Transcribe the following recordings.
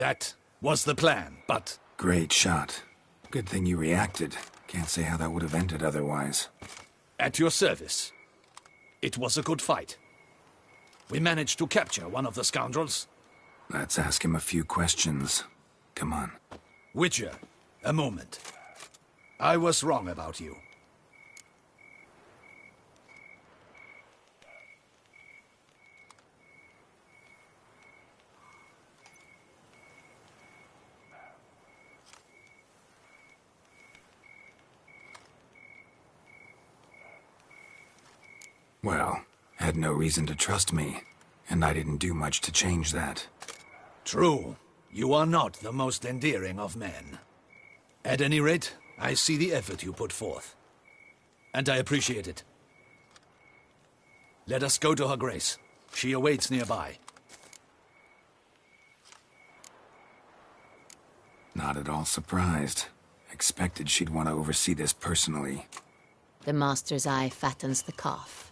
That was the plan, but... Great shot. Good thing you reacted. Can't say how that would have ended otherwise. At your service. It was a good fight. We managed to capture one of the scoundrels. Let's ask him a few questions. Come on. Witcher, a moment. I was wrong about you. Well, had no reason to trust me, and I didn't do much to change that. True. You are not the most endearing of men. At any rate, I see the effort you put forth. And I appreciate it. Let us go to her grace. She awaits nearby. Not at all surprised. Expected she'd want to oversee this personally. The master's eye fattens the calf.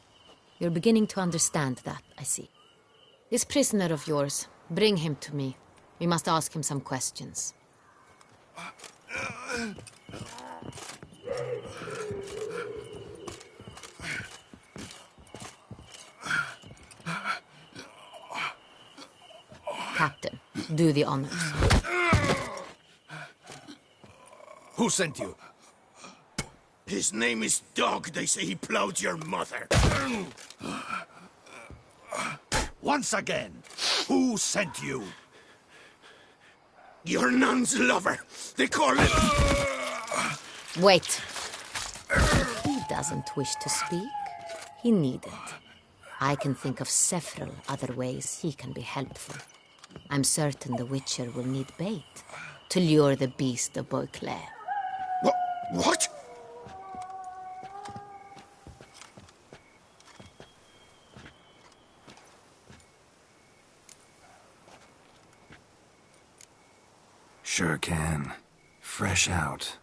You're beginning to understand that, I see. This prisoner of yours, bring him to me. We must ask him some questions. Captain, do the honors. Who sent you? His name is Dog. They say he plowed your mother. Once again, who sent you? Your nun's lover. They call it... Wait. He doesn't wish to speak. He needn't. I can think of several other ways he can be helpful. I'm certain the Witcher will need bait to lure the beast of Beauclair. What? Sure can. Fresh out.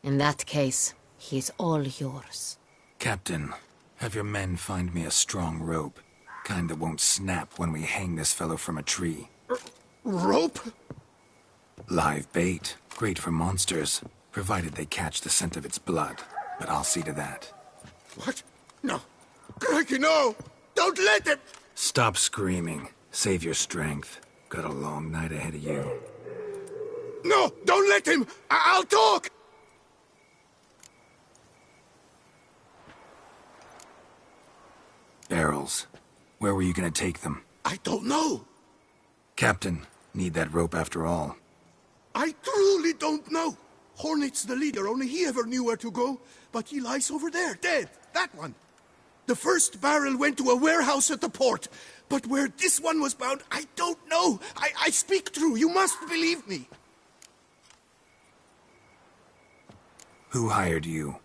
In that case, he's all yours. Captain, have your men find me a strong rope. Kind that won't snap when we hang this fellow from a tree. Rope? Live bait. Great for monsters, provided they catch the scent of its blood. But I'll see to that. What? No. Crikey, no! Don't let him! Stop screaming. Save your strength. Got a long night ahead of you. No! Don't let him! I'll talk! Barrels. Where were you gonna take them? I don't know. Captain, need that rope after all. I truly don't know. Hornet's the leader, only he ever knew where to go. But he lies over there, dead. That one. The first barrel went to a warehouse at the port. But where this one was bound, I don't know. I speak true. You must believe me. Who hired you?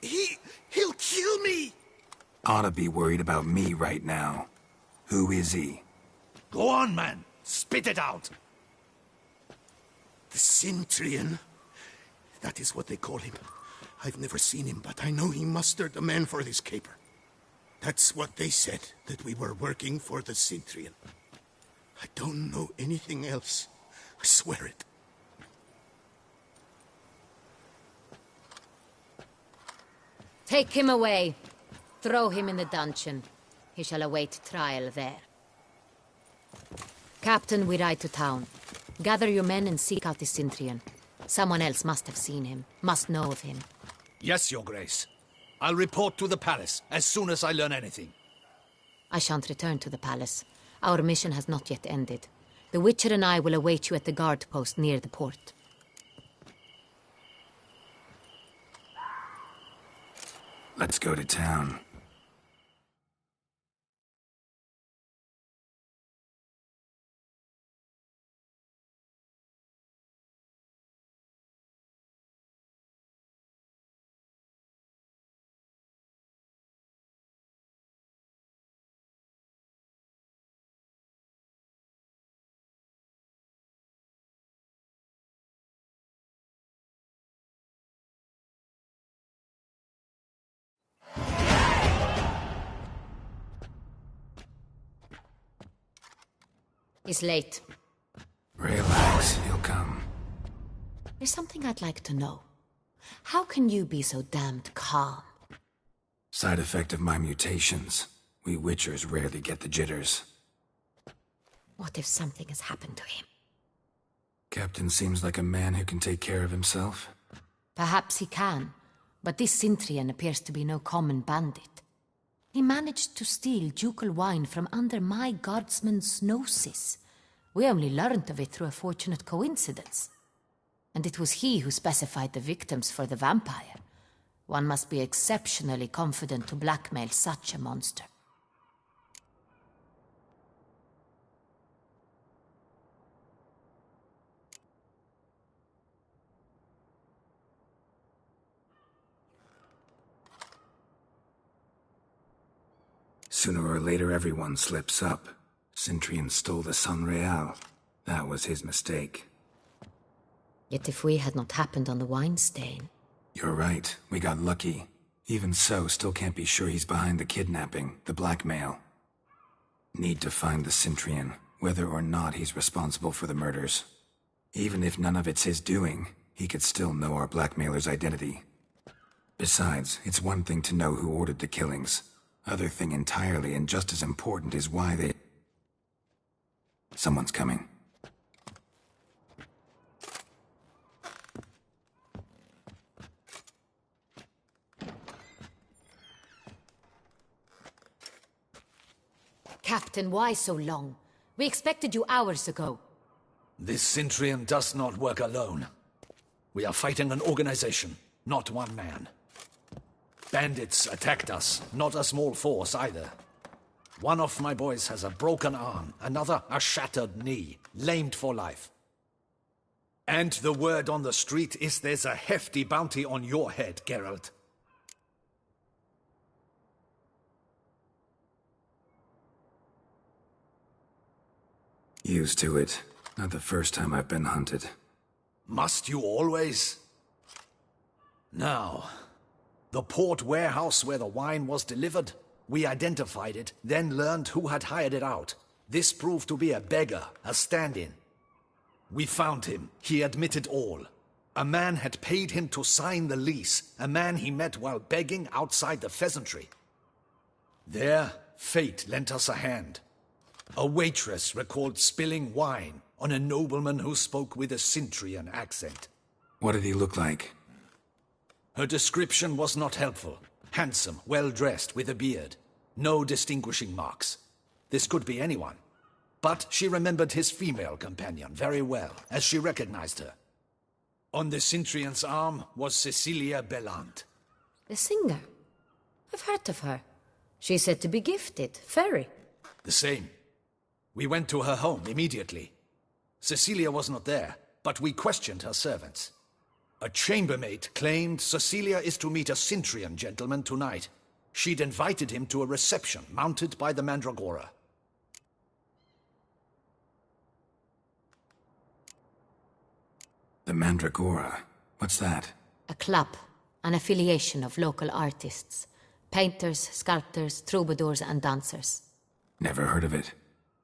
He'll kill me. Ought to be worried about me right now. Who is he? Go on, man. Spit it out. The Cintrian. That is what they call him. I've never seen him, but I know he mustered the men for this caper. That's what they said, that we were working for the Cintrian. I don't know anything else. I swear it. Take him away. Throw him in the dungeon. He shall await trial there. Captain, we ride to town. Gather your men and seek out the Cintrian. Someone else must have seen him, must know of him. Yes, Your Grace. I'll report to the palace as soon as I learn anything. I shan't return to the palace. Our mission has not yet ended. The Witcher and I will await you at the guard post near the port. Let's go to town. It's late. There's something I'd like to know. How can you be so damned calm? Side effect of my mutations. We Witchers rarely get the jitters. What if something has happened to him? Captain seems like a man who can take care of himself. Perhaps he can, but this Sintrian appears to be no common bandit. He managed to steal ducal wine from under my guardsman's noses. We only learned of it through a fortunate coincidence. And it was he who specified the victims for the vampire. One must be exceptionally confident to blackmail such a monster. Sooner or later, everyone slips up. Sintrian stole the San Real. That was his mistake. Yet if we had not happened on the wine stain... You're right. We got lucky. Even so, still can't be sure he's behind the kidnapping, the blackmail. Need to find the Sintrian, whether or not he's responsible for the murders. Even if none of it's his doing, he could still know our blackmailer's identity. Besides, it's one thing to know who ordered the killings. Other thing entirely, and just as important, is why they... Someone's coming. Captain, why so long? We expected you hours ago. This Sintrian does not work alone. We are fighting an organization, not one man. Bandits attacked us, not a small force either. One of my boys has a broken arm, another a shattered knee, lamed for life. And the word on the street is there's a hefty bounty on your head, Geralt. Used to it. Not the first time I've been hunted. Must you always? Now, the port warehouse where the wine was delivered, we identified it, then learned who had hired it out. This proved to be a beggar, a stand-in. We found him. He admitted all. A man had paid him to sign the lease, a man he met while begging outside the pheasantry. There, fate lent us a hand. A waitress recalled spilling wine on a nobleman who spoke with a Sintrian accent. What did he look like? Her description was not helpful. Handsome, well-dressed, with a beard. No distinguishing marks. This could be anyone. But she remembered his female companion very well, as she recognized her. On the Sintrian's arm was Cecilia Bellant. The singer? I've heard of her. She's said to be gifted, fairy. The same. We went to her home immediately. Cecilia was not there, but we questioned her servants. A chambermaid claimed Cecilia is to meet a Sintrian gentleman tonight. She'd invited him to a reception mounted by the Mandragora. The Mandragora? What's that? A club, an affiliation of local artists. Painters, sculptors, troubadours and dancers. Never heard of it.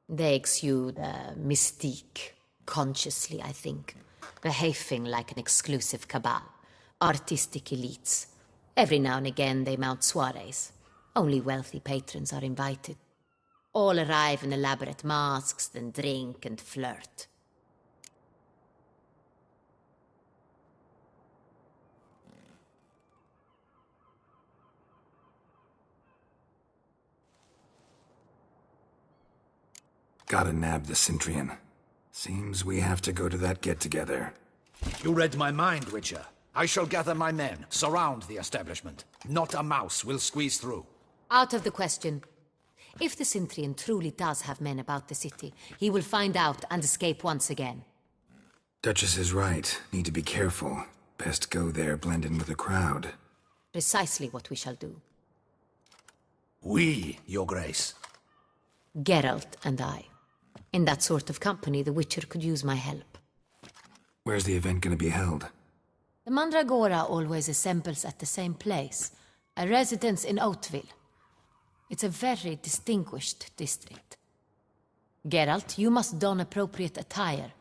They exude mystique, consciously, I think. Behaving like an exclusive cabal. Artistic elites. Every now and again they mount soirees. Only wealthy patrons are invited. All arrive in elaborate masks, then drink and flirt. Gotta nab the Sintrian. Seems we have to go to that get-together. You read my mind, Witcher. I shall gather my men, surround the establishment. Not a mouse will squeeze through. Out of the question. If the Sintrian truly does have men about the city, he will find out and escape once again. Duchess is right. Need to be careful. Best go there, blend in with the crowd. Precisely what we shall do. We, Your Grace. Geralt and I. In that sort of company, the Witcher could use my help. Where's the event gonna be held? The Mandragora always assembles at the same place, a residence in Oatville. It's a very distinguished district. Geralt, you must don appropriate attire.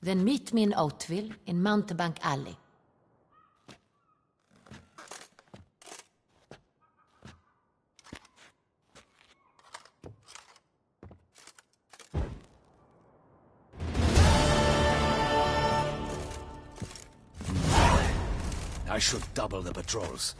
Then meet me in Oatville, in Mountebank Alley. I should double the patrols.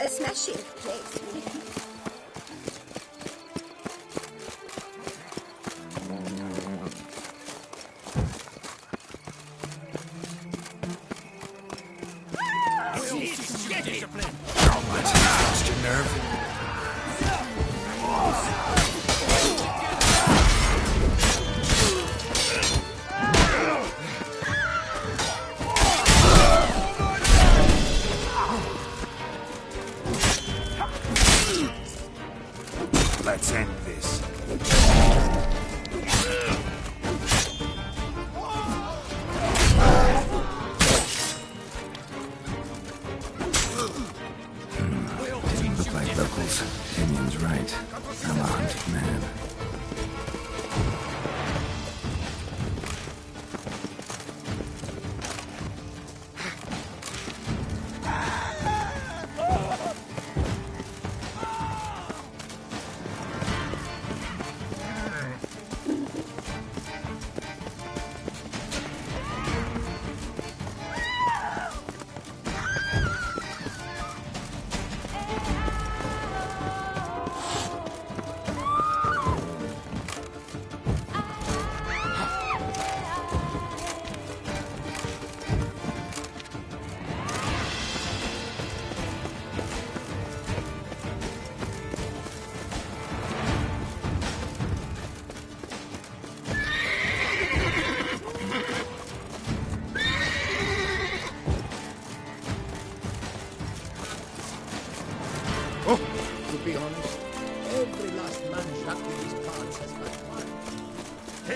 A smashing place. Lost your nerve? Let's end this. Didn't look like locals. Indian's right. I'm a hunted man. To be honest, every last man shot in these parts has but one.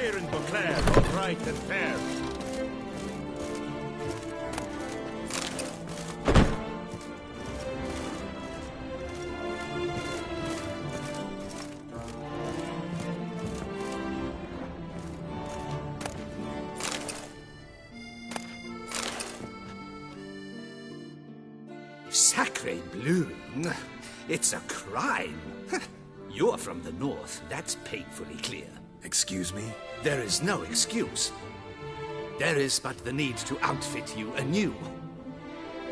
Here in Beauclair, all right and fair. Sacre bleu! It's a crime. You're from the north, that's painfully clear. Excuse me? There is no excuse. There is but the need to outfit you anew.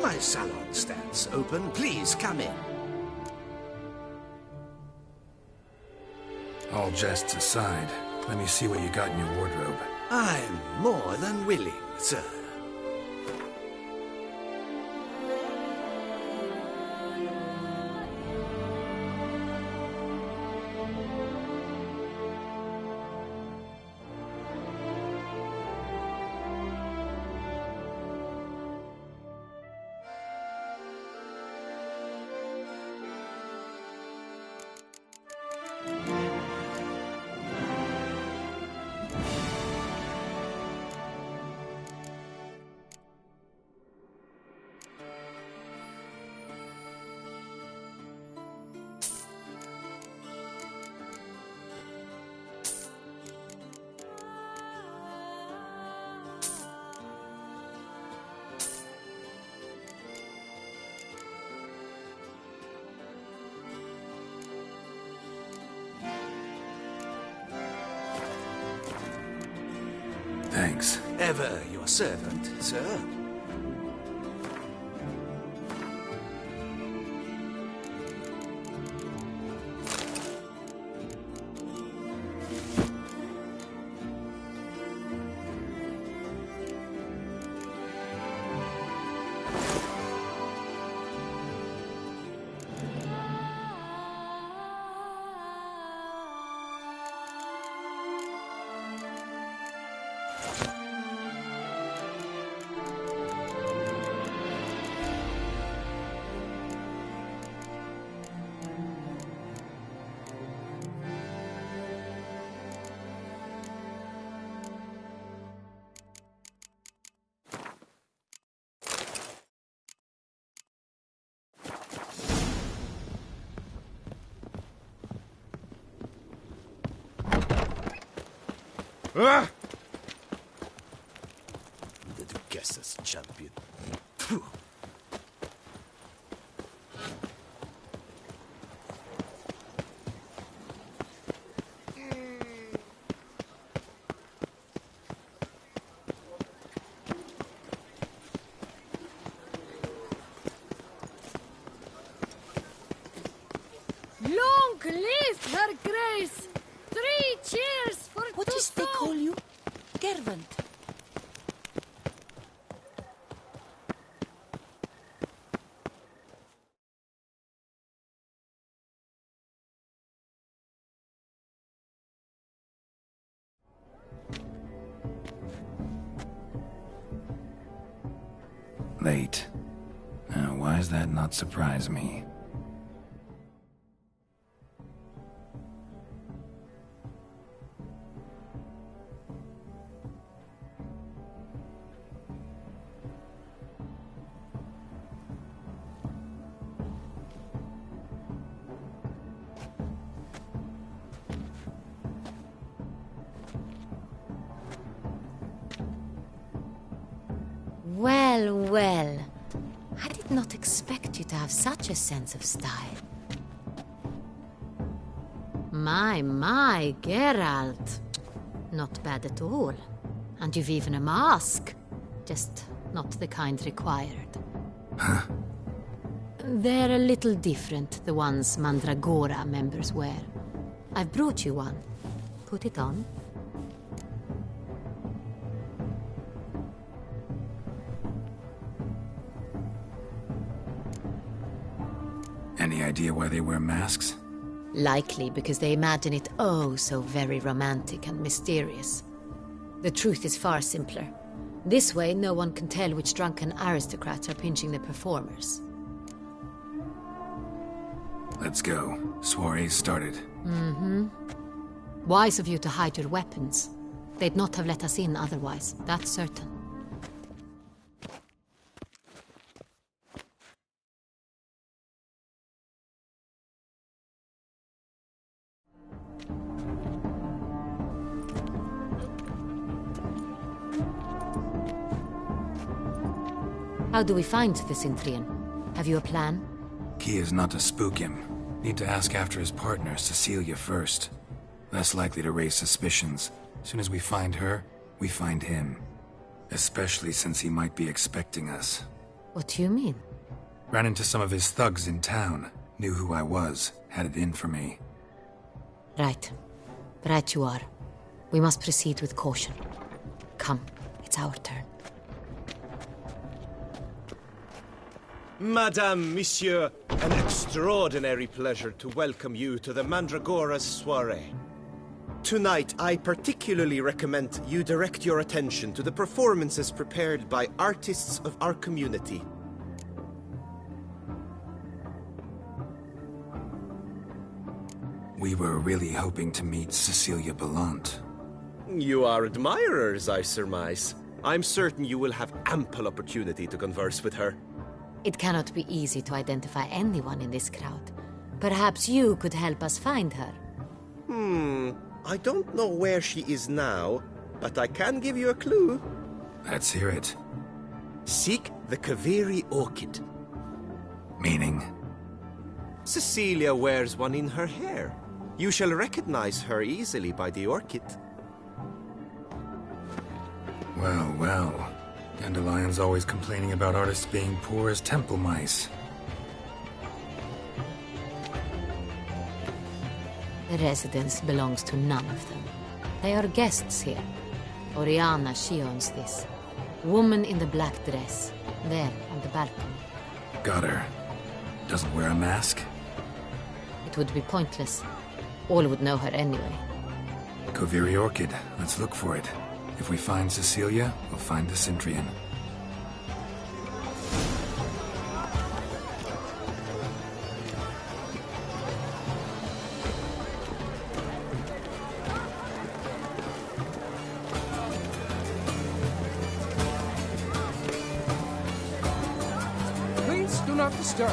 My salon stands open. Please come in. All jests aside, let me see what you got in your wardrobe. I'm more than willing, sir. Thanks. Ever your servant, sir. Ah! The Duchess's champion. Phew. Long live her grace! 3 cheers for What is they call you? Servant. Late. Now, why does that not surprise me? Well, well. I did not expect you to have such a sense of style. My, Geralt. Not bad at all. And you've even a mask. Just not the kind required. Huh? They're a little different, the ones Mandragora members wear. I've brought you one. Put it on. Any idea why they wear masks? Likely because they imagine it oh so very romantic and mysterious. The truth is far simpler. This way, no one can tell which drunken aristocrats are pinching the performers. Let's go. Soiree's started. Mm-hmm. Wise of you to hide your weapons. They'd not have let us in otherwise, that's certain. How do we find the Cintrian? Have you a plan? Key is not to spook him. Need to ask after his partner, Cecilia, first. Less likely to raise suspicions. Soon as we find her, we find him. Especially since he might be expecting us. What do you mean? Ran into some of his thugs in town. Knew who I was. Had it in for me. Right. Right you are. We must proceed with caution. Come, it's our turn. Madame, Monsieur, an extraordinary pleasure to welcome you to the Mandragora's soiree. Tonight, I particularly recommend you direct your attention to the performances prepared by artists of our community. We were really hoping to meet Cecilia Belant. You are admirers, I surmise. I'm certain you will have ample opportunity to converse with her. It cannot be easy to identify anyone in this crowd. Perhaps you could help us find her. I don't know where she is now, but I can give you a clue. Let's hear it. Seek the Kaveri orchid. Meaning? Cecilia wears one in her hair. You shall recognize her easily by the orchid. Well, well. Dandelion's always complaining about artists being poor as temple mice. The residence belongs to none of them. They are guests here. Oriana, she owns this. Woman in the black dress. There, on the balcony. Got her. Doesn't wear a mask? It would be pointless. All would know her anyway. Koviri Orchid. Let's look for it. If we find Cecilia, we'll find the Centrian. Please do not disturb.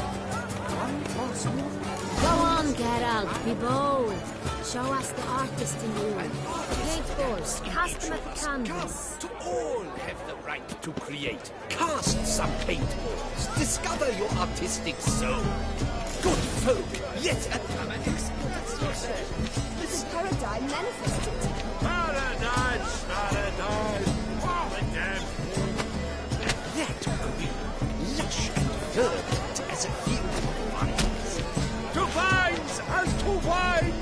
Go on, Geralt, be bold. Show us the artist in you. Paintballs, cast them at the canvas. To all have the right to create. Cast some paintballs. Discover your artistic soul. Good folk, let another experience. This paradigm manifested. Paradise, paradise, paradise. That will be lush and verdant as a field of vines. To vines and to wine!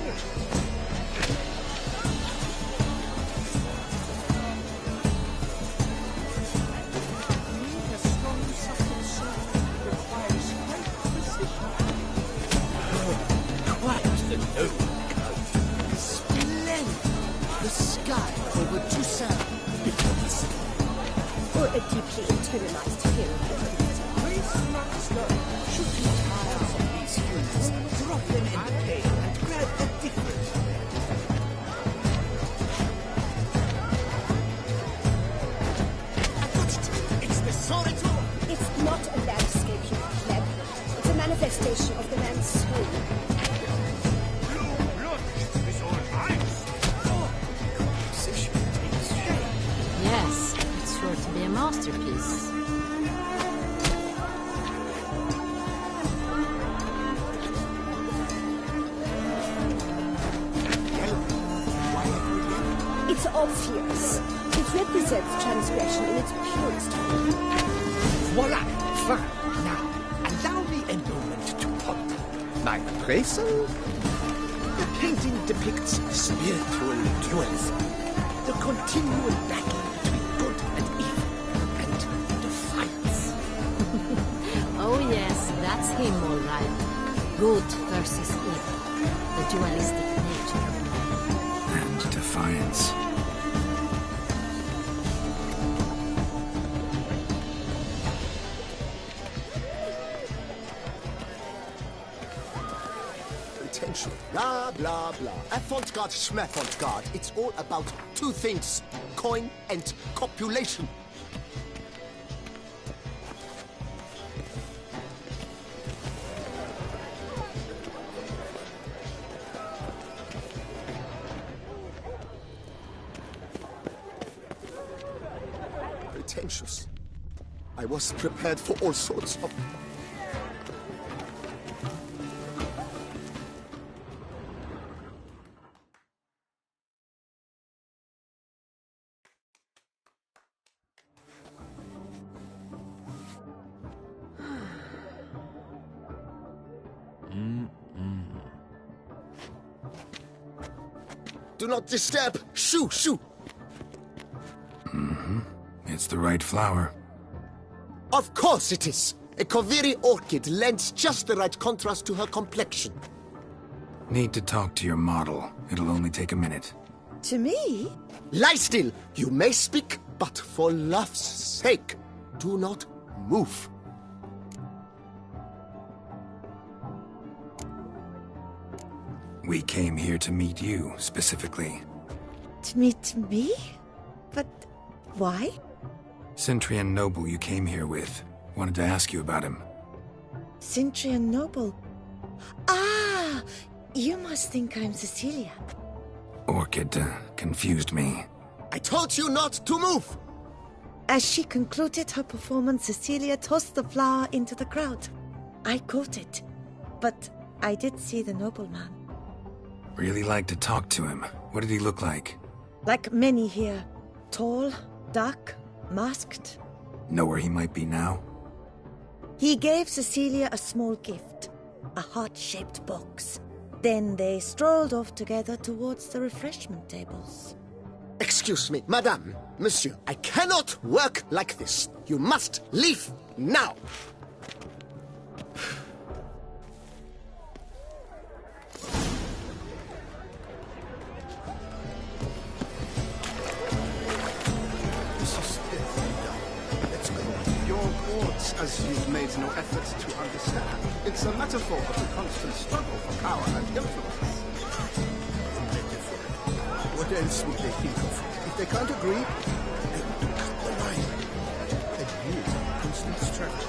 Quite the noble colour. Splendid. The sky over Toussaint before the sun. Or a deeply internalized hero. Please do not disturb. Should you tire of these humans, drop them in the cave and grab a different way. I got it. It's the Sorito. It's not a landscape, you pleb. It's a manifestation of the man's soul. Yes, it's sure to be a masterpiece. It's obvious. It represents transgression in its purest form. Voila! Fine. Now, allow me a moment to ponder. My appraisal? The painting depicts spiritual dualism. The continual battle between good and evil. And defiance. Oh yes, that's him all right. Good versus evil. The dualistic nature of man. And defiance. Potential. Blah, blah, blah. Avant-garde, schmaffant-garde. It's all about two things. Coin and copulation. Pretentious. I was prepared for all sorts of... Do not disturb! Shoo, shoo! It's the right flower. Of course it is! A Koviri orchid lends just the right contrast to her complexion. Need to talk to your model. It'll only take a minute. To me? Lie still! You may speak, but for love's sake, do not move. We came here to meet you, specifically. To meet me? But why? Centrian noble you came here with. Wanted to ask you about him. Centrian noble. Ah! You must think I'm Cecilia. Orchid confused me. I told you not to move! As she concluded her performance, Cecilia tossed the flower into the crowd. I caught it, but I did see the nobleman. Really like to talk to him. What did he look like? Like many here. Tall, Dark, masked. Know where he might be now? He gave Cecilia a small gift, a heart-shaped box. Then they strolled off together towards the refreshment tables. Excuse me, madame, monsieur, I cannot work like this. You must leave now. As you've made no effort to understand. It's a metaphor of the constant struggle for power and influence. What else would they think of? If they can't agree, they want to cut the line. And you, constant struggle.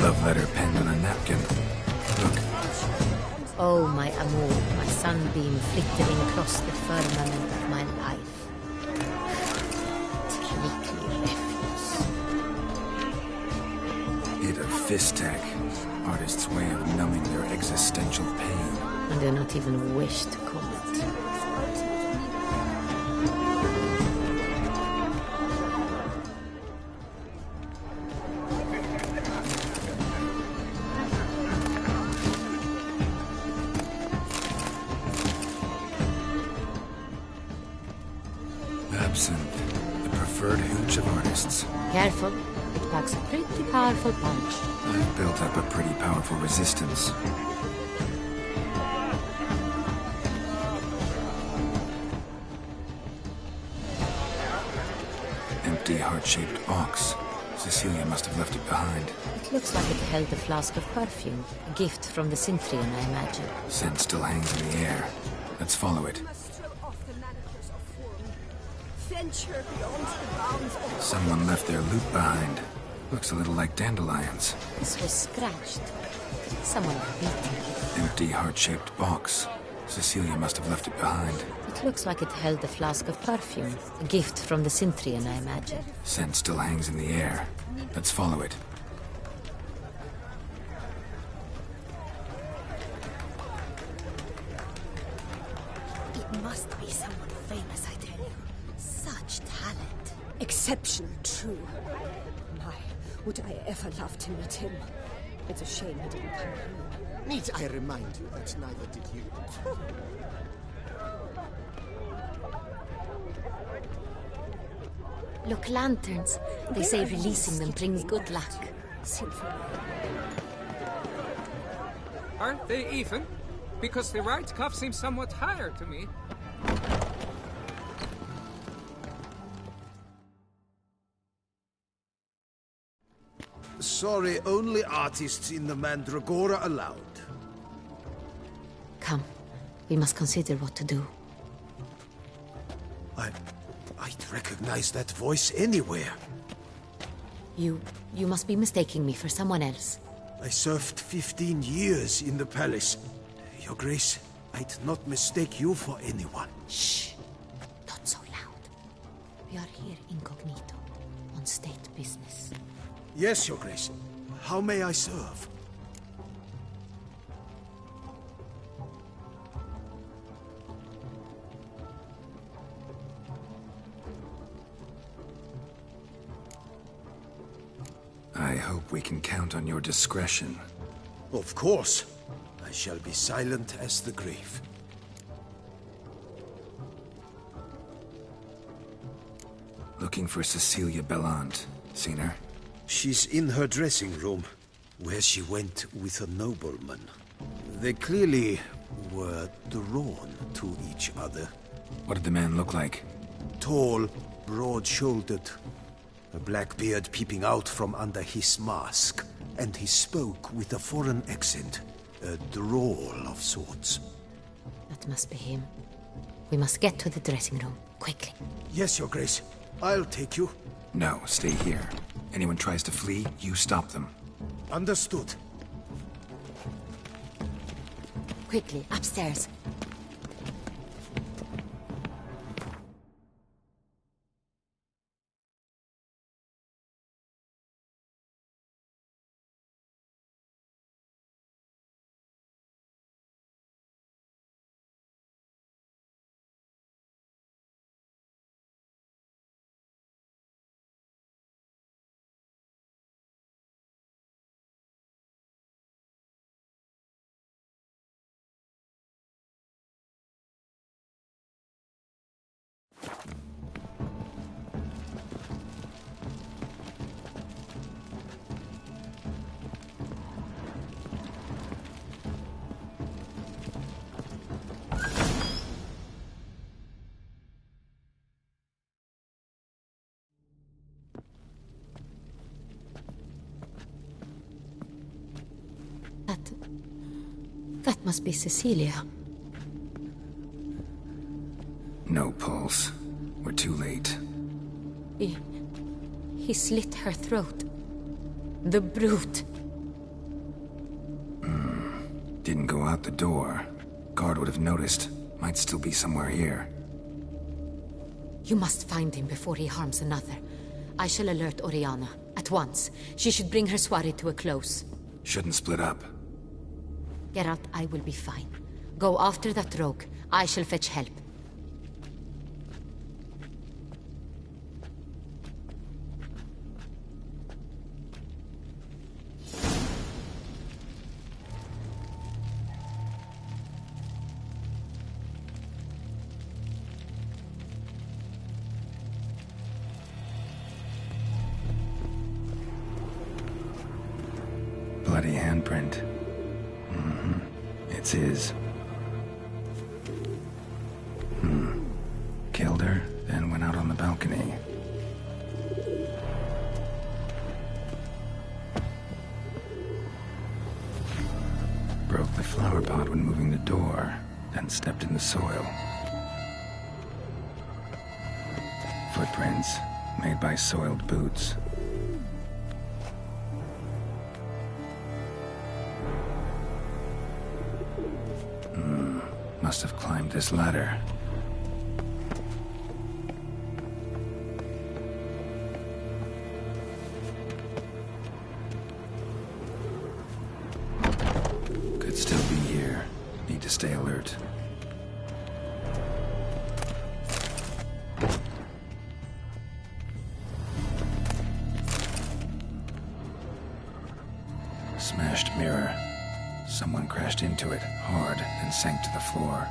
Love letter penned on a napkin. Look. Oh, my amour, my sunbeam flittering across the firmament of my life. Take me, refuse. Hit a fist tack. Artist's way of numbing their existential pain. I do not even wish to comment. Absinthe, the preferred hooch of artists. Careful, it packs a pretty powerful punch. I've built up a pretty powerful resistance. Empty heart-shaped box. Cecilia must have left it behind. It looks like it held a flask of perfume. A gift from the Cintrian, I imagine. Scent still hangs in the air. Let's follow it. Someone left their loot behind. Looks a little like dandelions. This was scratched. Someone beat it. Empty heart-shaped box. Cecilia must have left it behind. It looks like it held a flask of perfume. A gift from the Cintrian, I imagine. Scent still hangs in the air. Let's follow it. It must be someone famous, I tell you. Such talent. Exceptional, true. My, would I ever love to meet him. It's a shame he didn't come here. Need I remind you that neither did you? Look, lanterns. They say releasing them brings good luck. Aren't they even? Because the right cuff seems somewhat higher to me. Sorry, only artists in the Mandragora allowed. Come, we must consider what to do. I'd recognize that voice anywhere. You must be mistaking me for someone else. I served 15 years in the palace. Your Grace, I'd not mistake you for anyone. Shh! Not so loud. We are here incognito, on state business. Yes, Your Grace. How may I serve? I hope we can count on your discretion. Of course. I shall be silent as the grave. Looking for Cecilia Bellant. Seen her? She's in her dressing room, where she went with a nobleman. They clearly were drawn to each other. What did the man look like? Tall, broad-shouldered. a black beard peeping out from under his mask, and he spoke with a foreign accent, a drawl of sorts. That must be him. We must get to the dressing room, quickly. Yes, Your Grace. I'll take you. No, stay here. Anyone tries to flee, you stop them. Understood. Quickly, upstairs. That must be Cecilia. No pulse. We're too late. He slit her throat. The brute. Didn't go out the door. Guard would have noticed. Might still be somewhere here. You must find him before he harms another. I shall alert Oriana. At once. She should bring her soirée to a close. Shouldn't split up. Geralt, I will be fine. Go after that rogue. I shall fetch help. Bloody handprint. It's his. Killed her, then went out on the balcony. Broke the flower pot when moving the door, then stepped in the soil. Footprints, made by soiled boots. Must have climbed this ladder. Could still be here. Need to stay alert. Smashed mirror. Someone crashed into it hard and sank to the floor.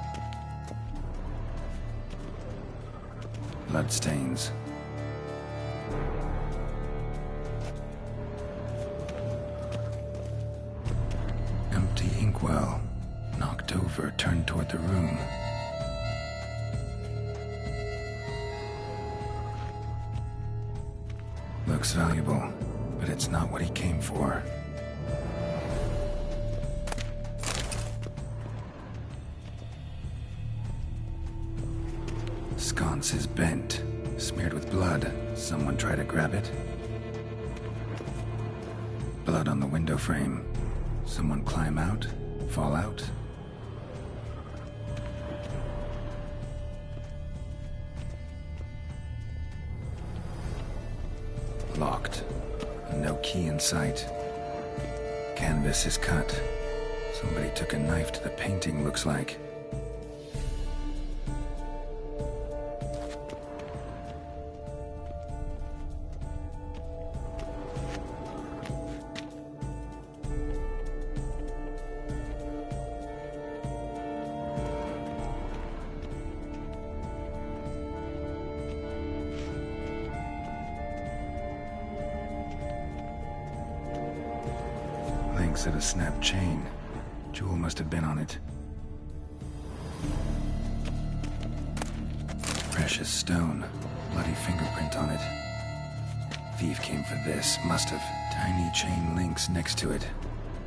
Bloodstains. Empty inkwell. Knocked over, turned toward the room. Looks valuable, but it's not what he came for. Sconce is bent, smeared with blood. Someone try to grab it. Blood on the window frame. Someone climb out, fall out. Locked. No key in sight. Canvas is cut. Somebody took a knife to the painting, looks like. Links of a snapped chain. Jewel must have been on it. Precious stone. Bloody fingerprint on it. thief came for this must have tiny chain links next to it.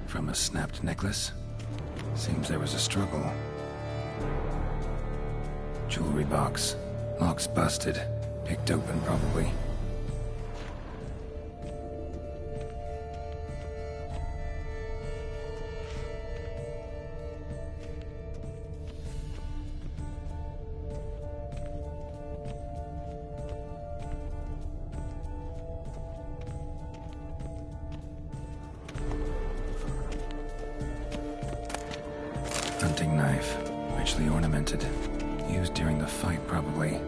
From a snapped necklace? Seems there was a struggle. Jewelry box. Lock's busted. Picked open, probably. Hunting knife. Richly ornamented. Used during the fight, probably.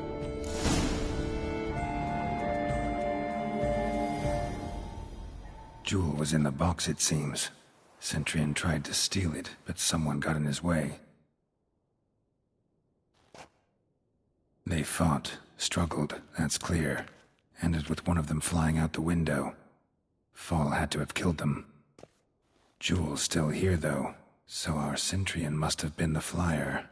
Jewel was in the box, it seems. Centurion tried to steal it, but someone got in his way. They fought, struggled, that's clear. Ended with one of them flying out the window. Fall had to have killed them. Jewel's still here, though, so our Centurion must have been the flyer.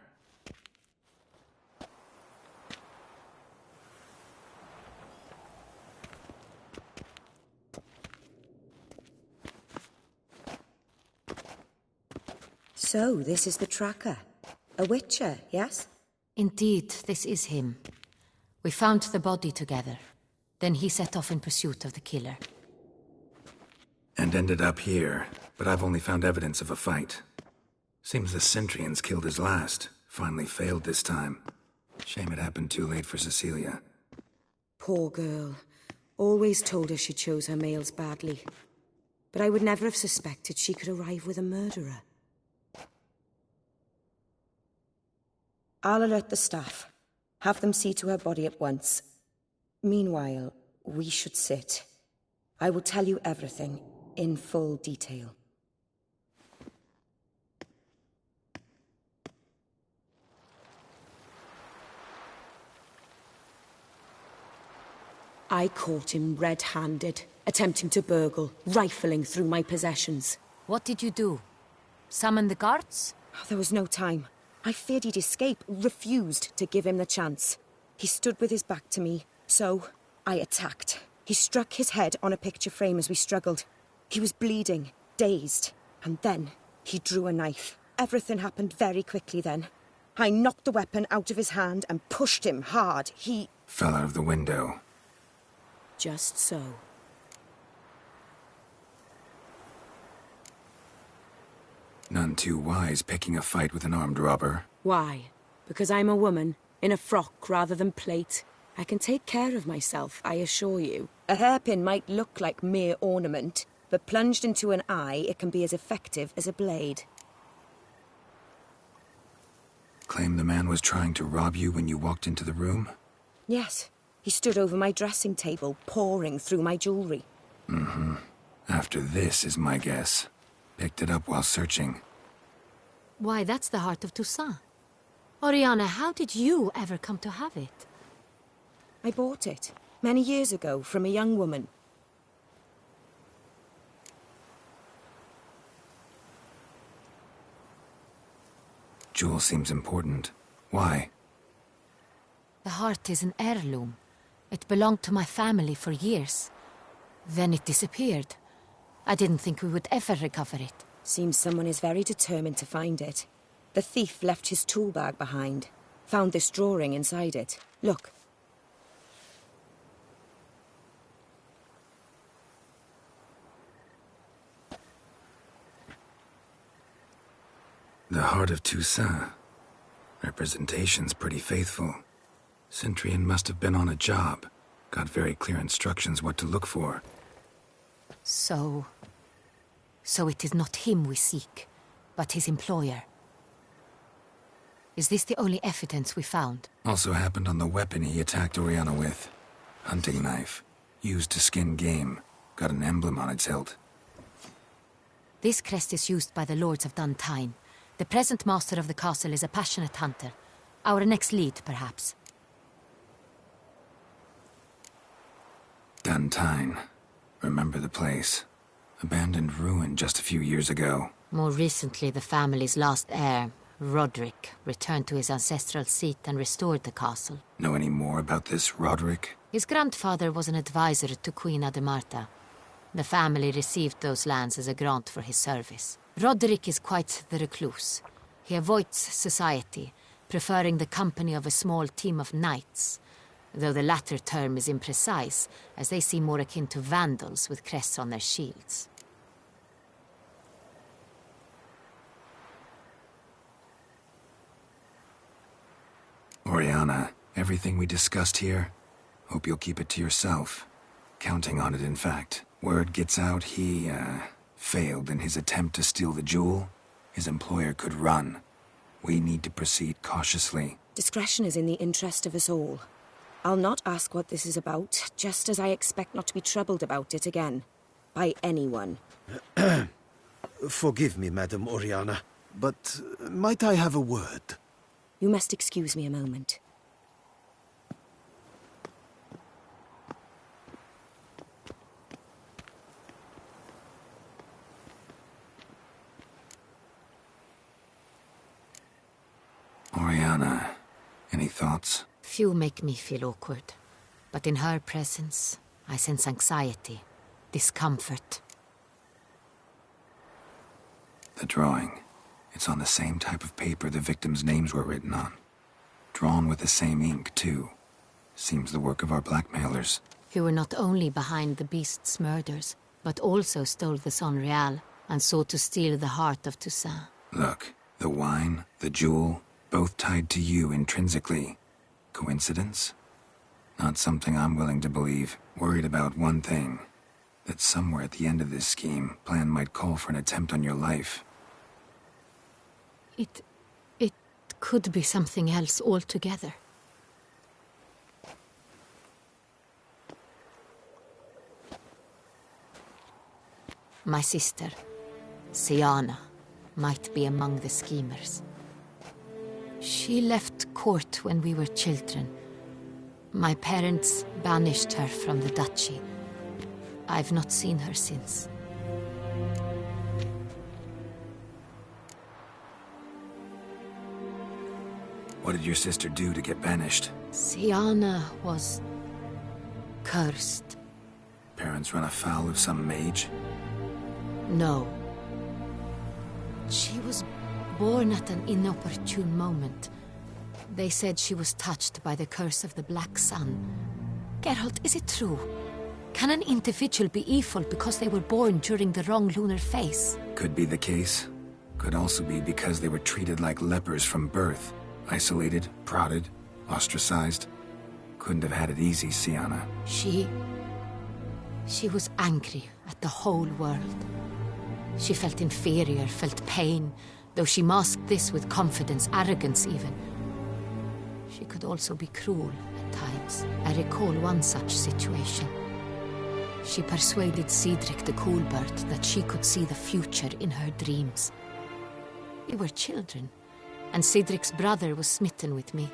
So, this is the tracker. A witcher, yes? Indeed, this is him. We found the body together. Then he set off in pursuit of the killer. And ended up here, but I've only found evidence of a fight. Seems the Centurions killed his last. Finally failed this time. Shame it happened too late for Cecilia. Poor girl. Always told her she chose her males badly. But I would never have suspected she could arrive with a murderer. I'll alert the staff. Have them see to her body at once. Meanwhile, we should sit. I will tell you everything, in full detail. I caught him red-handed, attempting to burgle, rifling through my possessions. What did you do? Summon the guards? There was no time. I feared he'd escape, refused to give him the chance. He stood with his back to me, so I attacked. He struck his head on a picture frame as we struggled. He was bleeding, dazed, and then he drew a knife. Everything happened very quickly then. I knocked the weapon out of his hand and pushed him hard. He fell out of the window. Just so. None too wise picking a fight with an armed robber. Why? Because I'm a woman, in a frock rather than plate. I can take care of myself, I assure you. A hairpin might look like mere ornament, but plunged into an eye, it can be as effective as a blade. Claim the man was trying to rob you when you walked into the room? Yes. He stood over my dressing table, pouring through my jewelry. Mm-hmm. After this is my guess. Picked it up while searching. Why, that's the heart of Toussaint. Oriana, how did you ever come to have it? I bought it, many years ago, from a young woman. Jewel seems important. Why? The heart is an heirloom. It belonged to my family for years. Then it disappeared. I didn't think we would ever recover it. Seems someone is very determined to find it. The thief left his tool bag behind. Found this drawing inside it. Look. The heart of Toussaint. Representation's pretty faithful. Centurion must have been on a job. Got very clear instructions what to look for. So it is not him we seek, but his employer. Is this the only evidence we found? Also happened on the weapon he attacked Oriana with. Hunting knife. Used to skin game. Got an emblem on its hilt. This crest is used by the Lords of Duntine. The present master of the castle is a passionate hunter. Our next lead, perhaps. Duntine. Remember the place. Abandoned ruin just a few years ago. More recently, the family's last heir, Roderick, returned to his ancestral seat and restored the castle. Know any more about this Roderick? His grandfather was an advisor to Queen Ademarta. The family received those lands as a grant for his service. Roderick is quite the recluse. He avoids society, preferring the company of a small team of knights, though the latter term is imprecise, as they seem more akin to vandals with crests on their shields. Oriana, everything we discussed here, hope you'll keep it to yourself. Counting on it, in fact. Word gets out he, failed in his attempt to steal the jewel. His employer could run. We need to proceed cautiously. Discretion is in the interest of us all. I'll not ask what this is about, just as I expect not to be troubled about it again. By anyone. Forgive me, Madam Oriana, but might I have a word? You must excuse me a moment. Oriana, any thoughts? Few make me feel awkward, but in her presence, I sense anxiety, discomfort. The drawing. It's on the same type of paper the victims' names were written on. Drawn with the same ink, too. Seems the work of our blackmailers. Who were not only behind the beast's murders, but also stole the Son Real and sought to steal the heart of Toussaint. Look, the wine, the jewel, both tied to you intrinsically. Coincidence? Not something I'm willing to believe. Worried about one thing. That somewhere at the end of this scheme, plan might call for an attempt on your life. It could be something else altogether. My sister, Siana, might be among the schemers. She left court when we were children. My parents banished her from the duchy. I've not seen her since. What did your sister do to get banished? Siana was cursed. Parents run afoul of some mage? No. She was born at an inopportune moment. They said she was touched by the curse of the Black Sun. Geralt, is it true? Can an individual be evil because they were born during the wrong lunar phase? Could be the case. Could also be because they were treated like lepers from birth. Isolated, prodded, ostracized. Couldn't have had it easy, Siana. She was angry at the whole world. She felt inferior, felt pain, though she masked this with confidence, arrogance even. She could also be cruel at times. I recall one such situation. She persuaded Cedric the Coolbird that she could see the future in her dreams. We were children, and Cedric's brother was smitten with me.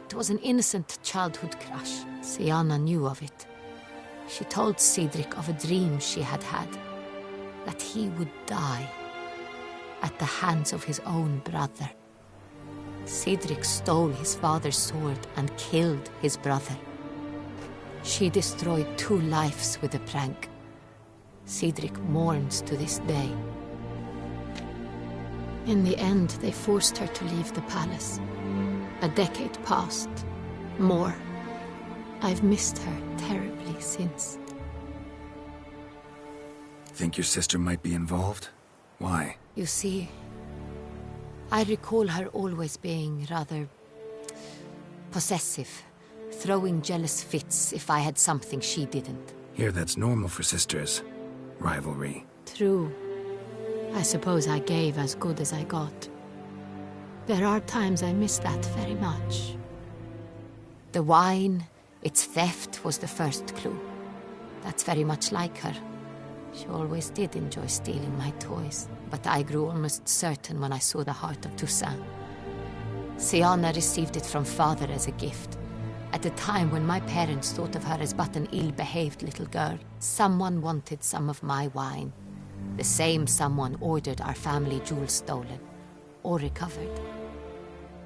It was an innocent childhood crush. Siana knew of it. She told Cedric of a dream she had had, that he would die at the hands of his own brother. Cedric stole his father's sword and killed his brother. She destroyed 2 lives with a prank. Cedric mourns to this day. In the end, they forced her to leave the palace. A decade passed. More. I've missed her terribly since. Think your sister might be involved? Why? You see, I recall her always being rather possessive, throwing jealous fits if I had something she didn't. Here, that's normal for sisters. Rivalry. True. I suppose I gave as good as I got. There are times I miss that very much. The wine, its theft, was the first clue. That's very much like her. She always did enjoy stealing my toys, but I grew almost certain when I saw the heart of Toussaint. Siana received it from father as a gift. At a time when my parents thought of her as but an ill-behaved little girl, someone wanted some of my wine. The same someone ordered our family jewels stolen, or recovered.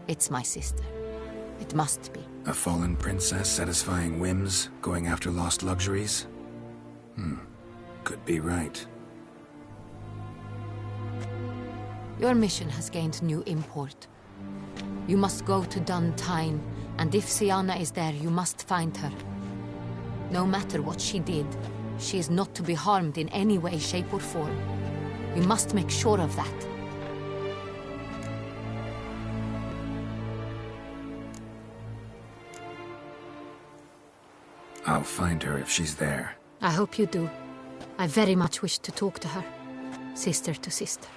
It's my sister. It must be. A fallen princess satisfying whims, going after lost luxuries? Could be right. Your mission has gained new import. You must go to Duntine, and if Sienna is there, you must find her. No matter what she did, she is not to be harmed in any way, shape, or form. You must make sure of that. I'll find her if she's there. I hope you do. I very much wish to talk to her. Sister to sister.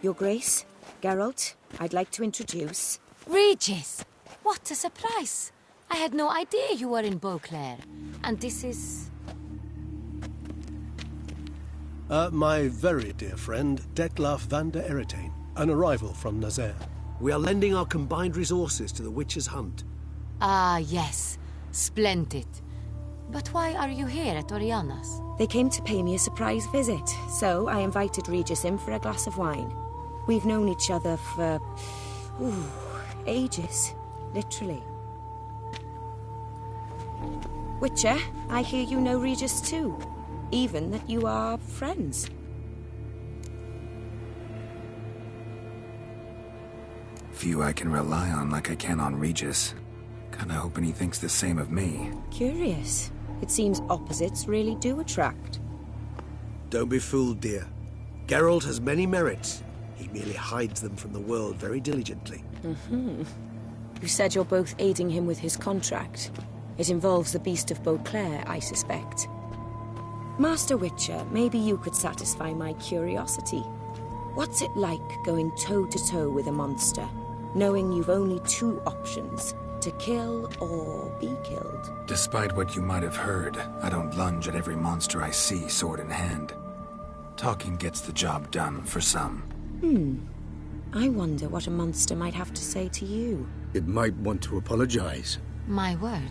Your Grace, Geralt, I'd like to introduce... Regis! What a surprise! I had no idea you were in Beauclair. And this is... My very dear friend, Detlaf van der Eretain, an arrival from Nazaire. We are lending our combined resources to the Witcher's hunt. Ah, yes. Splendid. But why are you here at Oriana's? They came to pay me a surprise visit, so I invited Regis in for a glass of wine. We've known each other for... ages. Literally. Witcher, I hear you know Regis too. Even that you are friends. Few I can rely on like I can on Regis. Kinda hoping he thinks the same of me. Curious. It seems opposites really do attract. Don't be fooled, dear. Geralt has many merits. He merely hides them from the world very diligently. You said you're both aiding him with his contract. It involves the Beast of Beauclair, I suspect. Master Witcher, maybe you could satisfy my curiosity. What's it like going toe-to-toe with a monster, knowing you've only two options, to kill or be killed? Despite what you might have heard, I don't lunge at every monster I see sword in hand. Talking gets the job done, for some. I wonder what a monster might have to say to you. It might want to apologize. My word.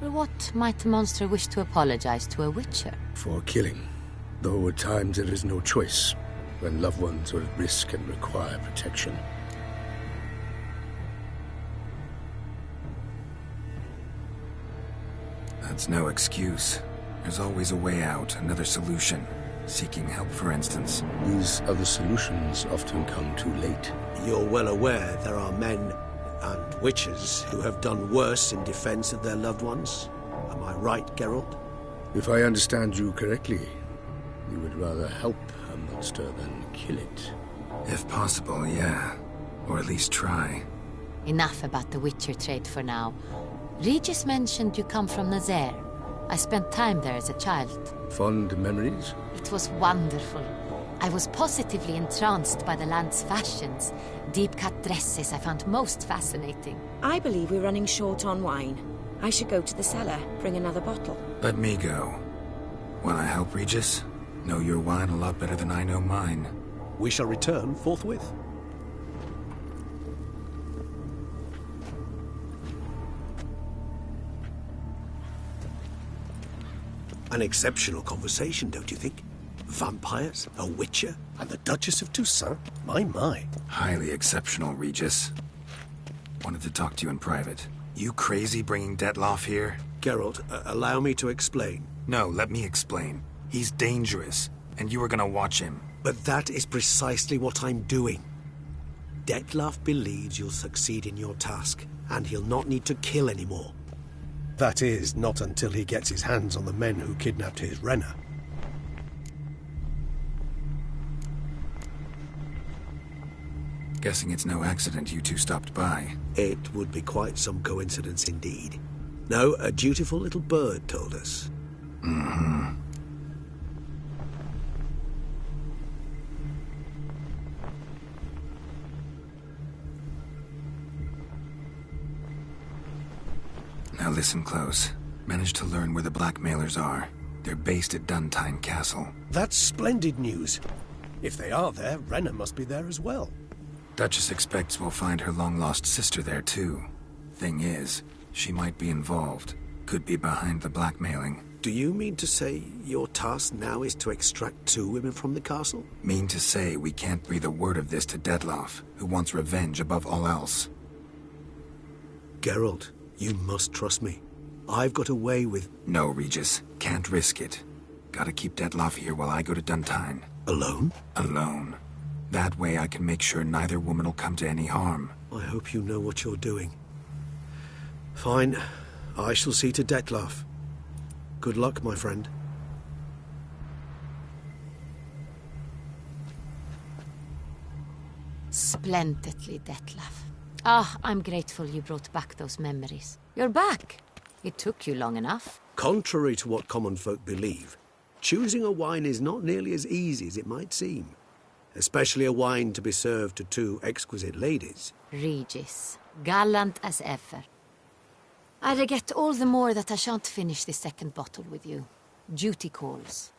What might a monster wish to apologize to a witcher? For killing. Though at times there is no choice, when loved ones are at risk and require protection. That's no excuse. There's always a way out, another solution. Seeking help, for instance. These other solutions often come too late. You're well aware there are men and witches who have done worse in defense of their loved ones. Am I right, Geralt? If I understand you correctly, you would rather help a monster than kill it. If possible, yeah. Or at least try. Enough about the witcher trade for now. Regis mentioned you come from Nazaire. I spent time there as a child. Fond memories? It was wonderful. I was positively entranced by the land's fashions. Deep-cut dresses I found most fascinating. I believe we're running short on wine. I should go to the cellar, bring another bottle. Let me go. Wanna help, Regis? Know your wine a lot better than I know mine. We shall return forthwith. An exceptional conversation, don't you think? Vampires, a witcher, and the Duchess of Toussaint? My. Highly exceptional, Regis. Wanted to talk to you in private. You crazy bringing Detlaf here? Geralt, allow me to explain. No, let me explain. He's dangerous, and you were gonna watch him. But that is precisely what I'm doing. Detlaf believes you'll succeed in your task, and he'll not need to kill anymore. That is, not until he gets his hands on the men who kidnapped his Renna. Guessing it's no accident you two stopped by. It would be quite some coincidence indeed. No, a dutiful little bird told us. Now listen close. Managed to learn where the blackmailers are. They're based at Duntine Castle. That's splendid news. If they are there, Renna must be there as well. Duchess expects we'll find her long-lost sister there, too. Thing is, she might be involved. Could be behind the blackmailing. Do you mean to say your task now is to extract 2 women from the castle? Mean to say we can't breathe a word of this to Dettlaff, who wants revenge above all else. Geralt, you must trust me. I've got a way with... No, Regis. Can't risk it. Gotta keep Dettlaff here while I go to Duntine. Alone? Alone. That way I can make sure neither woman will come to any harm. I hope you know what you're doing. Fine. I shall see to Dettlaff. Good luck, my friend. Splendidly, Dettlaff. Ah, I'm grateful you brought back those memories. You're back. It took you long enough. Contrary to what common folk believe, choosing a wine is not nearly as easy as it might seem. Especially a wine to be served to 2 exquisite ladies. Regis, gallant as ever. I regret all the more that I shan't finish the 2nd bottle with you. Duty calls.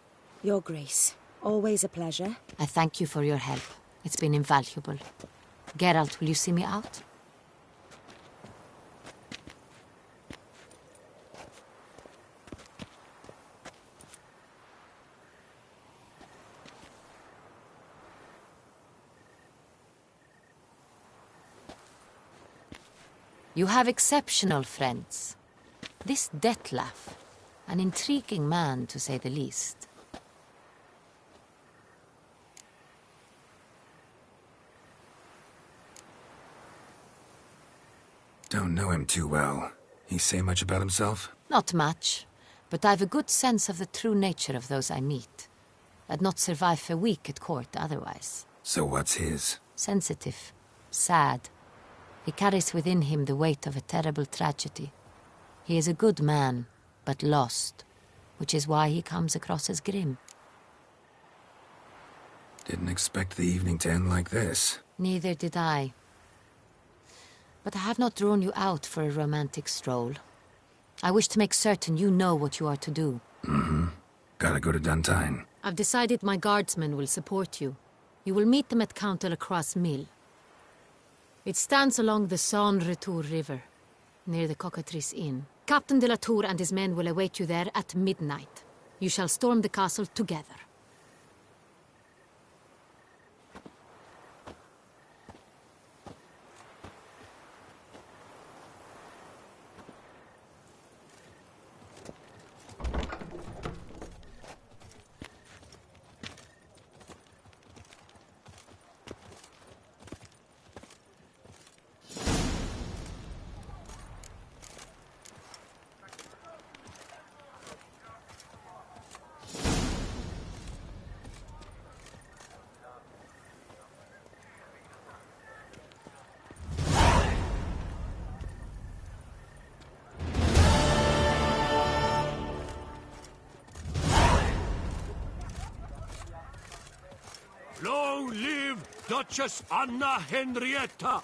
Your Grace, always a pleasure. I thank you for your help. It's been invaluable. Geralt, will you see me out? You have exceptional friends. This Dettlaff, an intriguing man to say the least. Don't know him too well. He say much about himself? Not much, but I've a good sense of the true nature of those I meet. I'd not survive a week at court otherwise. So what's his? Sensitive, sad. He carries within him the weight of a terrible tragedy. He is a good man, but lost, which is why he comes across as grim. Didn't expect the evening to end like this. Neither did I. But I have not drawn you out for a romantic stroll. I wish to make certain you know what you are to do. Mm-hmm. Gotta go to Duntine. I've decided my guardsmen will support you. You will meet them at Count Delacroix's mill. It stands along the Saône-Retour River, near the Cockatrice Inn. Captain de la Tour and his men will await you there at midnight. You shall storm the castle together. Long live Duchess Anna Henrietta!